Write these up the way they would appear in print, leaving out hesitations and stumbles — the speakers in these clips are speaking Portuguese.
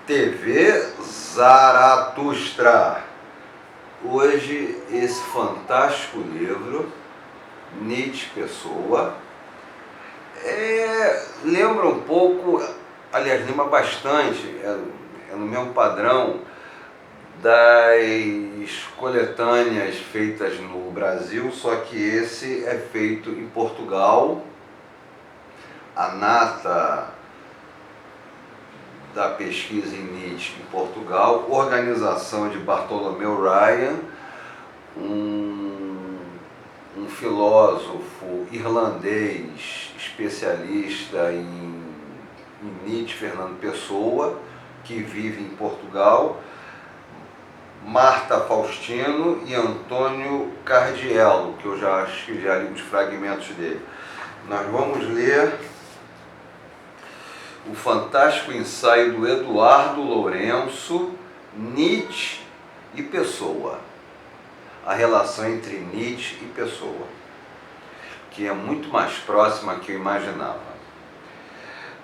TV Zaratustra. Hoje esse fantástico livro, Nietzsche Pessoa, lembra um pouco, aliás, lembra bastante, é no mesmo padrão das coletâneas feitas no Brasil, só que esse é feito em Portugal. A nata da pesquisa em Nietzsche em Portugal, organização de Bartholomew Ryan, um filósofo irlandês especialista em Nietzsche, Fernando Pessoa, que vive em Portugal, Marta Faustino e Antônio Cardiello, que eu já acho que já li uns fragmentos dele. Nós vamos ler o fantástico ensaio do Eduardo Lourenço, Nietzsche e Pessoa. A relação entre Nietzsche e Pessoa, que é muito mais próxima do que eu imaginava.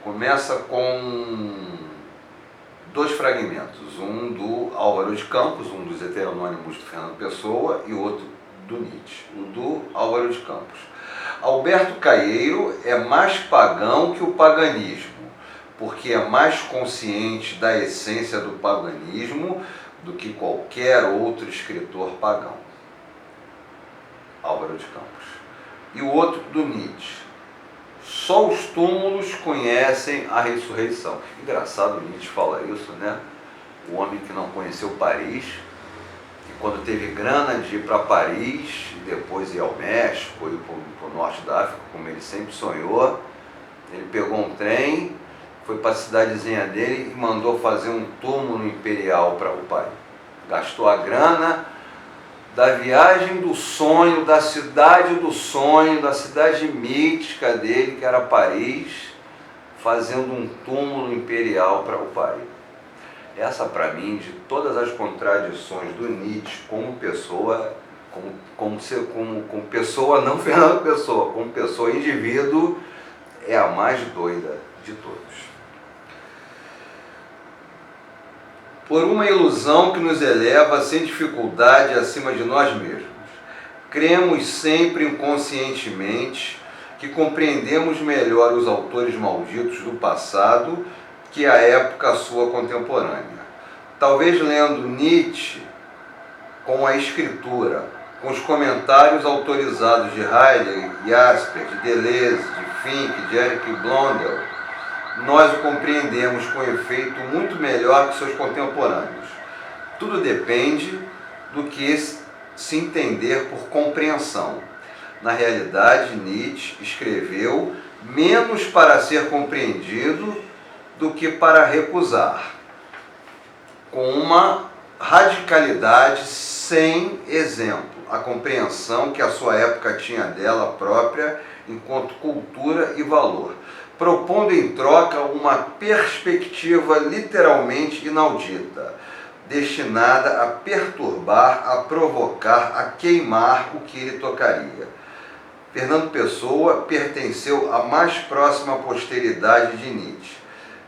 Começa com dois fragmentos, um do Álvaro de Campos, um dos heteronônimos do Fernando Pessoa, e outro do Nietzsche, o do Álvaro de Campos. Alberto Caeiro é mais pagão que o paganismo, porque é mais consciente da essência do paganismo do que qualquer outro escritor pagão. Álvaro de Campos. E o outro do Nietzsche. Só os túmulos conhecem a ressurreição. Engraçado, Nietzsche fala isso, né? O homem que não conheceu Paris, que quando teve grana de ir para Paris, e depois ir ao México, ir para o norte da África, como ele sempre sonhou, ele pegou um trem, foi para a cidadezinha dele e mandou fazer um túmulo imperial para o pai. Gastou a grana da viagem do sonho, da cidade do sonho, da cidade mítica dele, que era Paris, fazendo um túmulo imperial para o pai. Essa, para mim, de todas as contradições do Nietzsche como pessoa, como pessoa, não Fernando Pessoa, como pessoa indivíduo, é a mais doida de todos. Por uma ilusão que nos eleva sem dificuldade acima de nós mesmos, cremos sempre inconscientemente que compreendemos melhor os autores malditos do passado que a época sua contemporânea. Talvez lendo Nietzsche com a escritura, com os comentários autorizados de Heidegger, Jasper, de Deleuze, de Fink, de Eric Blondel, nós o compreendemos com efeito muito melhor que seus contemporâneos. Tudo depende do que se entender por compreensão. Na realidade, Nietzsche escreveu menos para ser compreendido do que para recusar, com uma radicalidade sem exemplo, a compreensão que a sua época tinha dela própria enquanto cultura e valor, propondo em troca uma perspectiva literalmente inaudita, destinada a perturbar, a provocar, a queimar o que ele tocaria. Fernando Pessoa pertenceu à mais próxima posteridade de Nietzsche.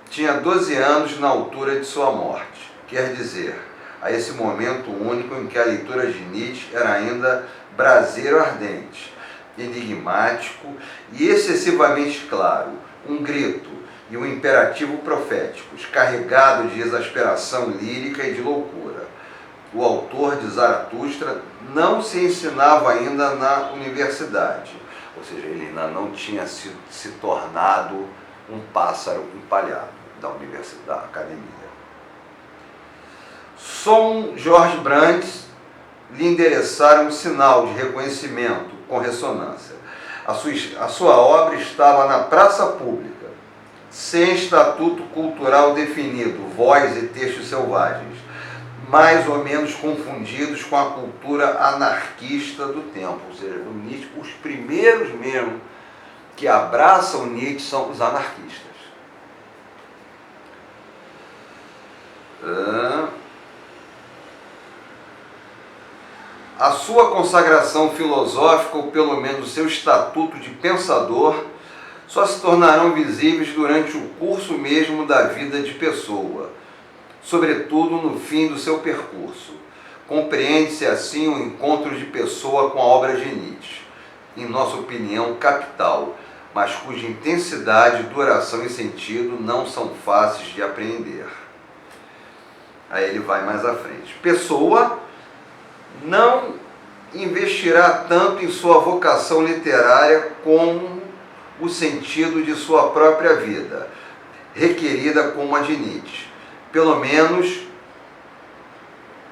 Tinha 12 anos na altura de sua morte, quer dizer, a esse momento único em que a leitura de Nietzsche era ainda braseiro ardente, enigmático e excessivamente claro, um grito e um imperativo proféticos, carregado de exasperação lírica e de loucura. O autor de Zaratustra não se ensinava ainda na universidade, ou seja, ele ainda não tinha se tornado um pássaro empalhado da universidade, da academia. Só Jorge Brandes lhe endereçara um sinal de reconhecimento com ressonância. A sua obra estava na praça pública, sem estatuto cultural definido, voz e textos selvagens, mais ou menos confundidos com a cultura anarquista do tempo. Ou seja, o Nietzsche, os primeiros mesmo que abraçam Nietzsche são os anarquistas. A sua consagração filosófica, ou pelo menos o seu estatuto de pensador, só se tornarão visíveis durante o curso mesmo da vida de Pessoa, sobretudo no fim do seu percurso. Compreende-se assim o encontro de pessoa com a obra de Nietzsche, em nossa opinião capital, mas cuja intensidade, duração e sentido não são fáceis de apreender. Aí ele vai mais à frente. Pessoa não investirá tanto em sua vocação literária como o sentido de sua própria vida, requerida como a de Nietzsche,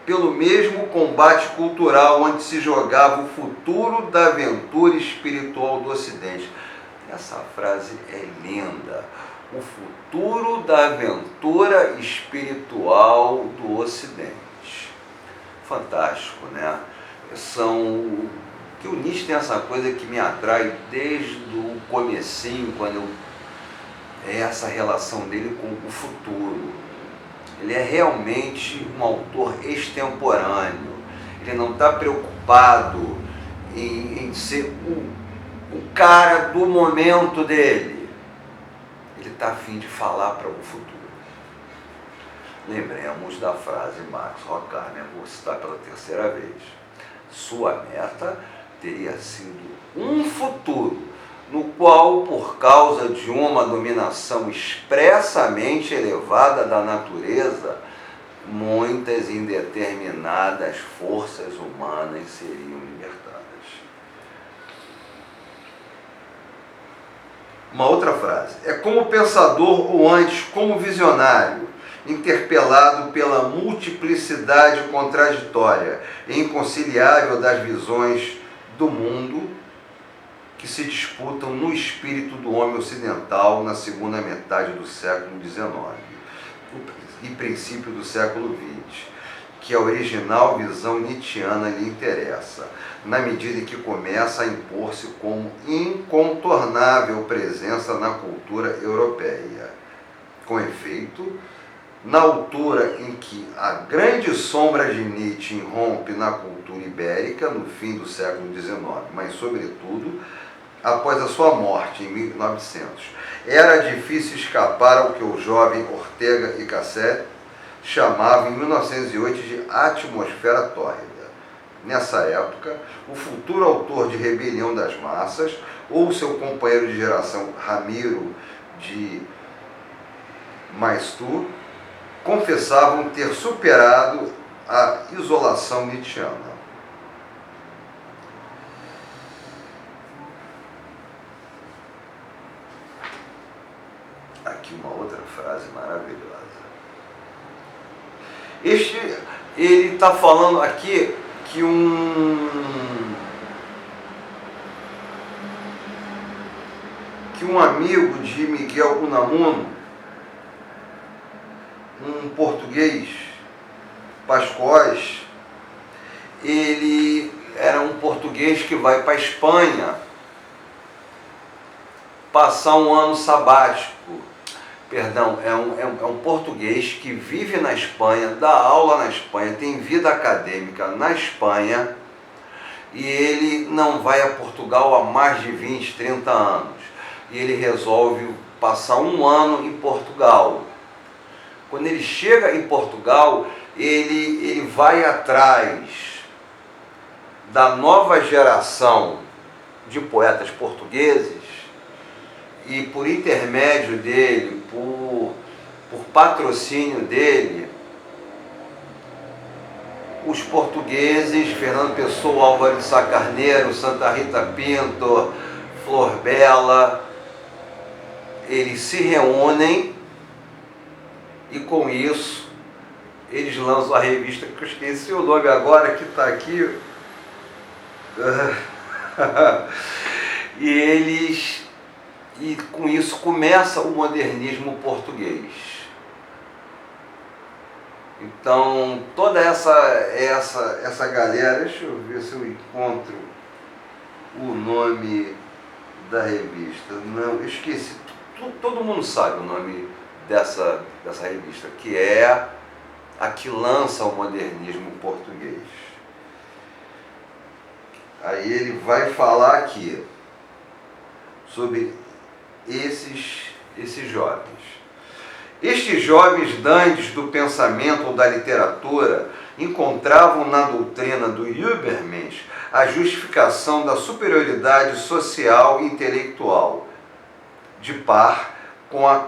pelo mesmo combate cultural onde se jogava o futuro da aventura espiritual do Ocidente. Essa frase é linda. O futuro da aventura espiritual do Ocidente. Fantástico, né? Que o Nietzsche tem essa coisa que me atrai desde o comecinho, é essa relação dele com o futuro. Ele é realmente um autor extemporâneo. Ele não está preocupado em ser o cara do momento dele. Ele está a fim de falar para o futuro. Lembremos da frase Max Horkheimer, vou citar pela terceira vez. Sua meta teria sido um futuro no qual, por causa de uma dominação expressamente elevada da natureza, muitas indeterminadas forças humanas seriam libertadas. Uma outra frase. É como pensador, ou antes como visionário, interpelado pela multiplicidade contraditória e inconciliável das visões do mundo que se disputam no espírito do homem ocidental na segunda metade do século XIX e princípio do século XX, que a original visão nietzschiana lhe interessa, na medida em que começa a impor-se como incontornável presença na cultura europeia. Com efeito, na altura em que a grande sombra de Nietzsche irrompe na cultura ibérica no fim do século XIX, mas sobretudo após a sua morte em 1900, era difícil escapar ao que o jovem Ortega y Gasset chamava em 1908 de atmosfera tórrida. Nessa época, o futuro autor de Rebelião das Massas, ou seu companheiro de geração Ramiro de Maeztu, confessavam ter superado a isolação nietzschiana. Aqui uma outra frase maravilhosa. Ele está falando aqui que um amigo de Miguel Unamuno, um português, Pascoais, ele era um português que vai para a Espanha passar um ano sabático. Perdão, é um português que vive na Espanha, dá aula na Espanha, tem vida acadêmica na Espanha, e ele não vai a Portugal há mais de 20, 30 anos. E ele resolve passar um ano em Portugal. Quando ele chega em Portugal, ele vai atrás da nova geração de poetas portugueses, e por intermédio dele, por patrocínio dele, os portugueses, Fernando Pessoa, Álvaro de Sá Carneiro, Santa Rita Pinto, Flor Bela, eles se reúnem e com isso eles lançam a revista, que eu esqueci o nome agora, que está aqui, e com isso começa o modernismo português. Então, toda essa galera, deixa eu ver se eu encontro o nome da revista. Não, eu esqueci. Todo mundo sabe o nome dessa revista, que é a que lança o modernismo português. Aí ele vai falar aqui sobre esses jovens. Estes jovens dandes do pensamento ou da literatura encontravam na doutrina do Übermensch a justificação da superioridade social e intelectual, de par com a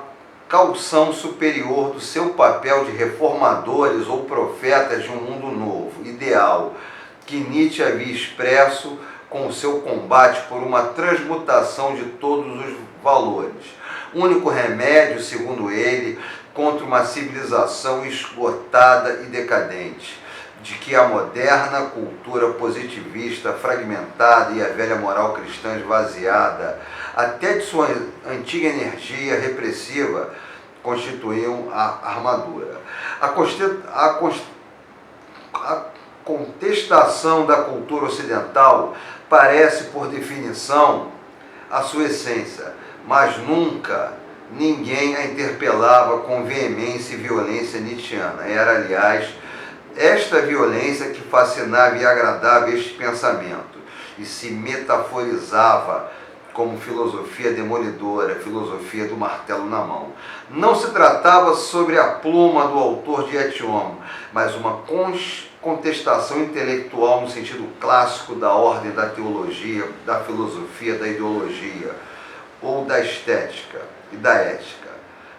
caução superior do seu papel de reformadores ou profetas de um mundo novo, ideal, que Nietzsche havia expresso com o seu combate por uma transmutação de todos os valores. Único remédio, segundo ele, contra uma civilização esgotada e decadente, de que a moderna cultura positivista fragmentada e a velha moral cristã esvaziada, até de sua antiga energia repressiva, constituíam a armadura. A contestação da cultura ocidental parece, por definição, a sua essência, mas nunca ninguém a interpelava com veemência e violência nietzschiana. Era, aliás, esta violência que fascinava e agradava este pensamento e se metaforizava como filosofia demolidora, filosofia do martelo na mão. Não se tratava sobre a pluma do autor de Et Homo, mas uma contestação intelectual no sentido clássico da ordem da teologia, da filosofia, da ideologia, ou da estética e da ética,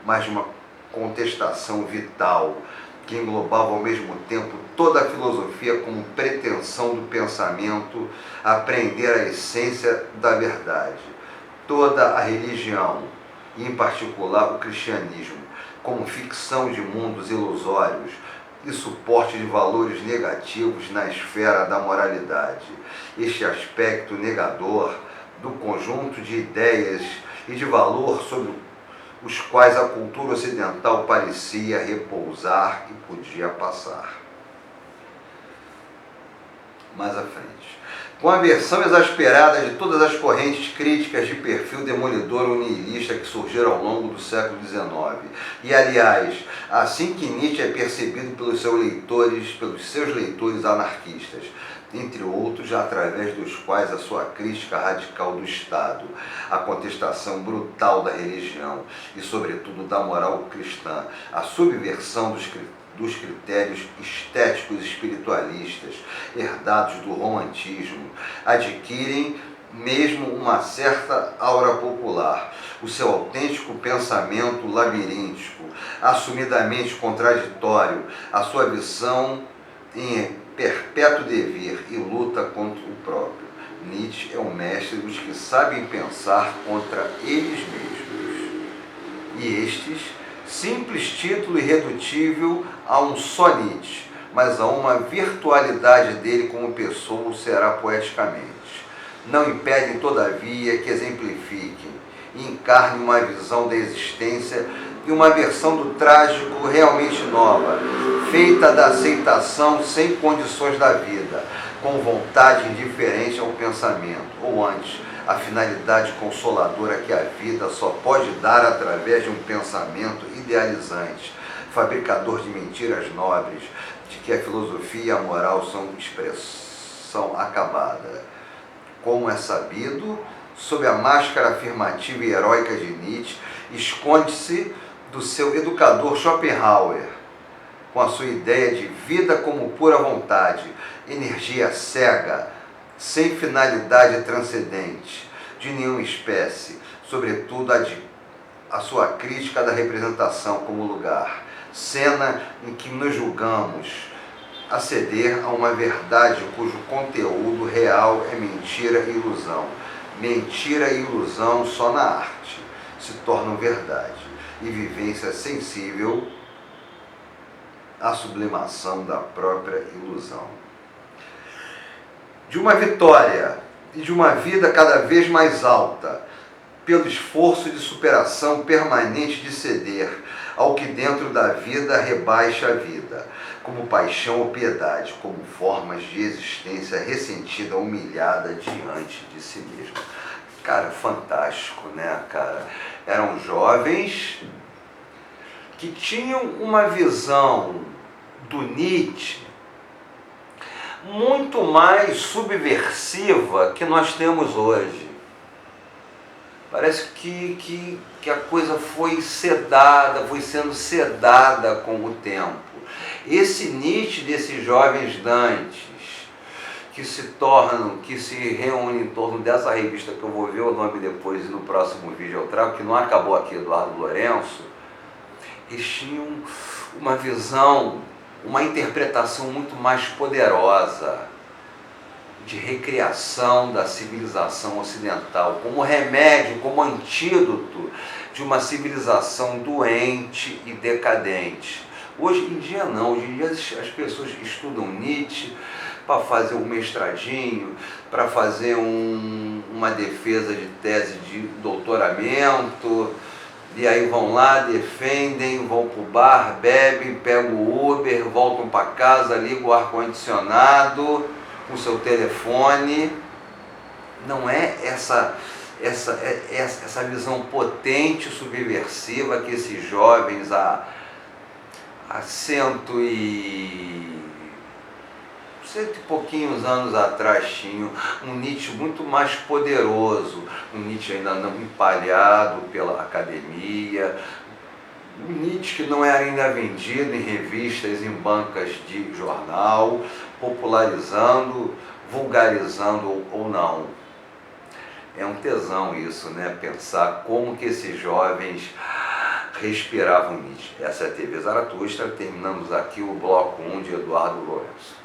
mas uma contestação vital que englobava ao mesmo tempo toda a filosofia como pretensão do pensamento apreender a essência da verdade, toda a religião, e em particular o cristianismo, como ficção de mundos ilusórios e suporte de valores negativos na esfera da moralidade. Este aspecto negador do conjunto de ideias e de valor sobre os quais a cultura ocidental parecia repousar e podia passar. Mais à frente. Com a versão exasperada de todas as correntes críticas de perfil demolidor ou nihilista que surgiram ao longo do século XIX. E, aliás, assim que Nietzsche é percebido pelos seus leitores anarquistas, entre outros, através dos quais a sua crítica radical do Estado, a contestação brutal da religião e, sobretudo, da moral cristã, a subversão dos critérios estéticos espiritualistas herdados do romantismo, adquirem mesmo uma certa aura popular. O seu autêntico pensamento labiríntico, assumidamente contraditório, a sua visão em perpétuo dever e luta contra o próprio. Nietzsche é o mestre dos que sabem pensar contra eles mesmos. E estes, simples título irredutível a um só Nietzsche, mas a uma virtualidade dele como pessoa será poeticamente. Não impedem, todavia, que exemplifiquem e encarnem uma visão da existência e uma versão do trágico realmente nova, feita da aceitação sem condições da vida, com vontade indiferente ao pensamento, ou antes, a finalidade consoladora que a vida só pode dar através de um pensamento idealizante, fabricador de mentiras nobres, de que a filosofia e a moral são expressão acabada. Como é sabido, sob a máscara afirmativa e heróica de Nietzsche, esconde-se do seu educador Schopenhauer, com a sua ideia de vida como pura vontade, energia cega, sem finalidade transcendente, de nenhuma espécie, sobretudo a sua crítica da representação como lugar, cena em que nos julgamos aceder a uma verdade cujo conteúdo real é mentira e ilusão. Mentira e ilusão só na arte se tornam verdade e vivência sensível à sublimação da própria ilusão. De uma vitória e de uma vida cada vez mais alta, pelo esforço de superação permanente de ceder ao que dentro da vida rebaixa a vida, como paixão ou piedade, como formas de existência ressentida, humilhada diante de si mesmo. Cara, fantástico, né, cara? Eram jovens que tinham uma visão do Nietzsche muito mais subversiva que nós temos hoje. Parece que a coisa foi sedada, foi sendo sedada com o tempo. Esse Nietzsche desses jovens dantes, que se reúnem em torno dessa revista, que eu vou ver o nome depois e no próximo vídeo eu trago, que não acabou aqui, Eduardo Lourenço, eles tinham uma visão, uma interpretação muito mais poderosa de recriação da civilização ocidental, como remédio, como antídoto de uma civilização doente e decadente. Hoje em dia não, hoje em dia as pessoas estudam Nietzsche para fazer um mestradinho, para fazer uma defesa de tese de doutoramento, e aí vão lá, defendem, vão para o bar, bebem, pegam o Uber, voltam para casa, ligam o ar-condicionado com seu telefone. Não é essa visão potente, subversiva que esses jovens há cento e pouquinhos anos atrás tinham. Um Nietzsche muito mais poderoso, um Nietzsche ainda não empalhado pela academia, um Nietzsche que não era ainda vendido em revistas, em bancas de jornal, popularizando, vulgarizando ou não. É um tesão isso, né? Pensar como que esses jovens respiravam Nietzsche. Essa é a TV Zaratustra, terminamos aqui o bloco 1 de Eduardo Lourenço.